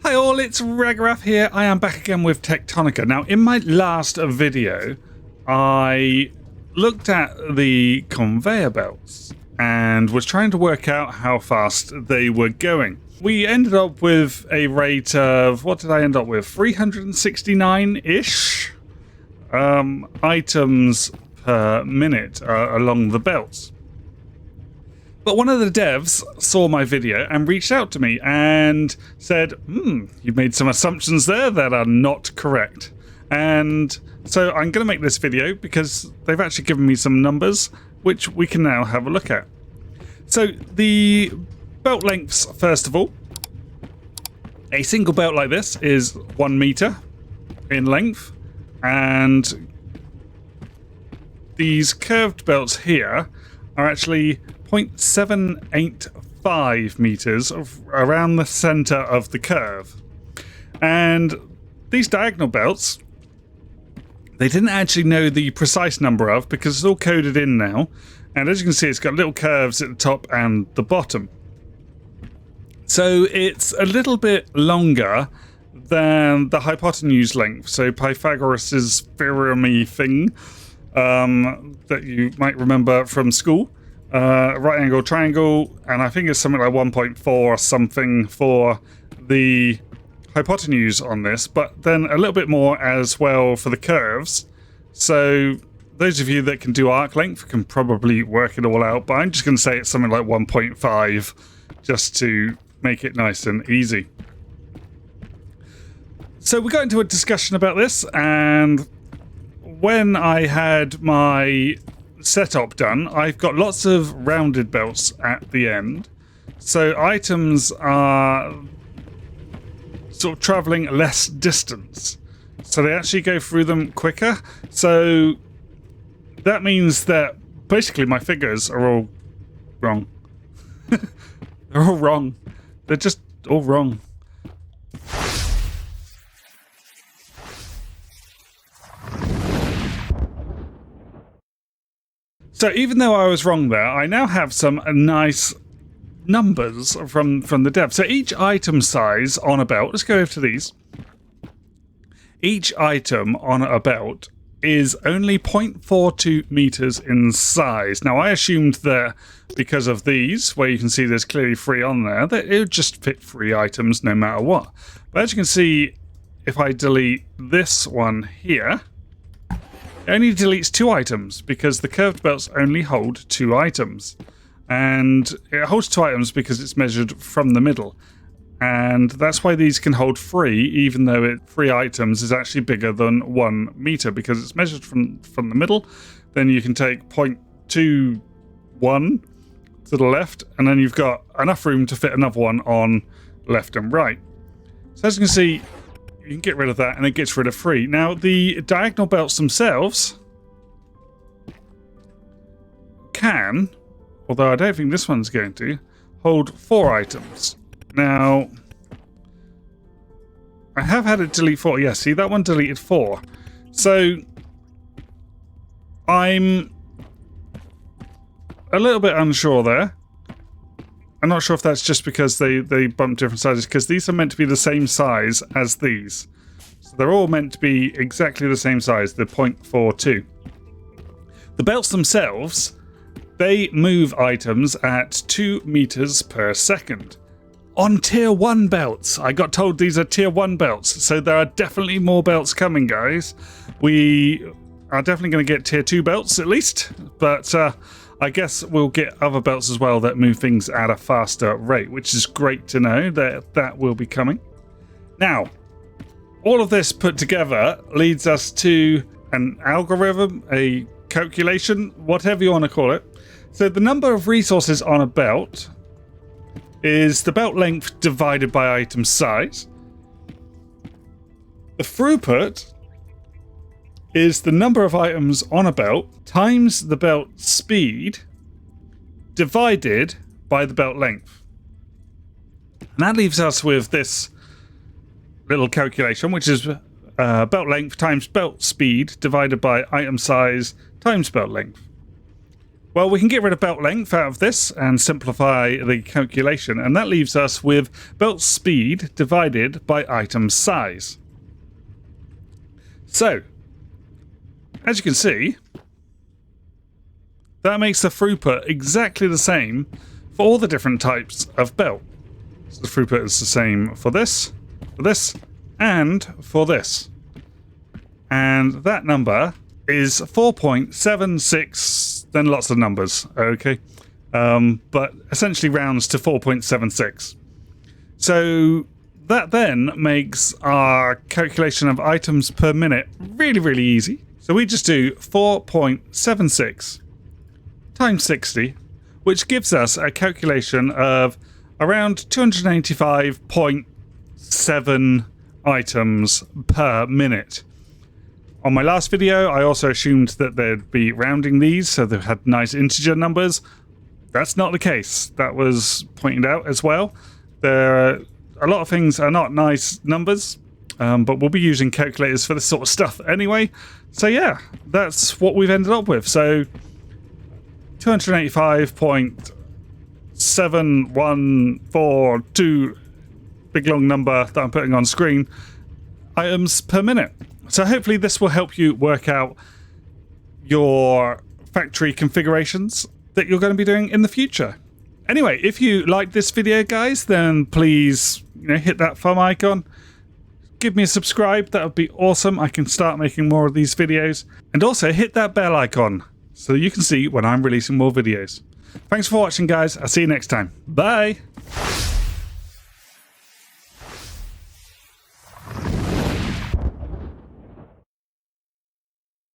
Hi all, it's Regraph here. I am back again with Techtonica. Now, in my last video, I looked at the conveyor belts and was trying to work out how fast they were going. We ended up with a rate of, what did I end up with? 369-ish items per minute along the belts. But one of the devs saw my video and reached out to me and said, you've made some assumptions there that are not correct. And so I'm going to make this video because they've actually given me some numbers, which we can now have a look at. So the belt lengths, first of all, a single belt like this is 1 meter in length. And these curved belts here are actually 0.785 meters around the center of the curve. And these diagonal belts, they didn't actually know the precise number of because it's all coded in now. And as you can see, it's got little curves at the top and the bottom. So it's a little bit longer than the hypotenuse length. So Pythagoras' theorem thing that you might remember from school. Right angle triangle, and I think it's something like 1.4 or something for the hypotenuse on this, but then a little bit more as well for the curves. So those of you that can do arc length can probably work it all out, but I'm just going to say it's something like 1.5 just to make it nice and easy. So we got into a discussion about this, and when I had my setup done, I've got lots of rounded belts at the end, so items are sort of traveling less distance, so they actually go through them quicker. So that means that basically my figures are all wrong. They're all wrong. They're just all wrong. So even though I was wrong there, I now have some nice numbers from the dev. So each item size on a belt, let's go over to these. Each item on a belt is only 0.42 meters in size. Now I assumed that because of these, where you can see there's clearly 3 on there, that it would just fit 3 items no matter what. But as you can see, if I delete this one here, it only deletes 2 items because the curved belts only hold 2 items. And it holds 2 items because it's measured from the middle. And that's why these can hold 3, even though 3 items is actually bigger than 1 meter because it's measured from the middle. Then you can take 0.21 to the left, and then you've got enough room to fit another one on left and right. So as you can see, you can get rid of that, and it gets rid of 3. Now, the diagonal belts themselves can, although I don't think this one's going to, hold 4 items. Now, I have had it delete 4. Yeah, see, that one deleted 4. So, I'm a little bit unsure there. I'm not sure if that's just because they bump different sizes, because these are meant to be the same size as these. So they're all meant to be exactly the same size, the 0.42. The belts themselves, they move items at 2 meters per second. On tier 1 belts. I got told these are tier 1 belts, so there are definitely more belts coming, guys. We are definitely going to get tier 2 belts at least, but I guess we'll get other belts as well that move things at a faster rate, which is great to know that that will be coming. Now, all of this put together leads us to an algorithm, a calculation, whatever you want to call it. So the number of resources on a belt is the belt length divided by item size. The throughput is the number of items on a belt times the belt speed divided by the belt length. And that leaves us with this little calculation, which is belt length times belt speed divided by item size times belt length. Well, we can get rid of belt length out of this and simplify the calculation, and that leaves us with belt speed divided by item size. So, as you can see, that makes the throughput exactly the same for all the different types of belt. So the throughput is the same for this, and for this. And that number is 4.76, then lots of numbers, okay? But essentially rounds to 4.76. So that then makes our calculation of items per minute really, really easy. So we just do 4.76 times 60, which gives us a calculation of around 285.7 items per minute. On my last video, I also assumed that they'd be rounding these, so they had nice integer numbers. That's not the case. That was pointed out as well. There are a lot of things are not nice numbers, but we'll be using calculators for this sort of stuff anyway. So yeah, that's what we've ended up with. So 285.7142, big long number that I'm putting on screen, items per minute. So hopefully this will help you work out your factory configurations that you're going to be doing in the future. Anyway, if you like this video, guys, then please hit that thumb icon. Give me a subscribe. That would be awesome. I can start making more of these videos. And also hit that bell icon so you can see when I'm releasing more videos. Thanks for watching, guys. I'll see you next time. Bye.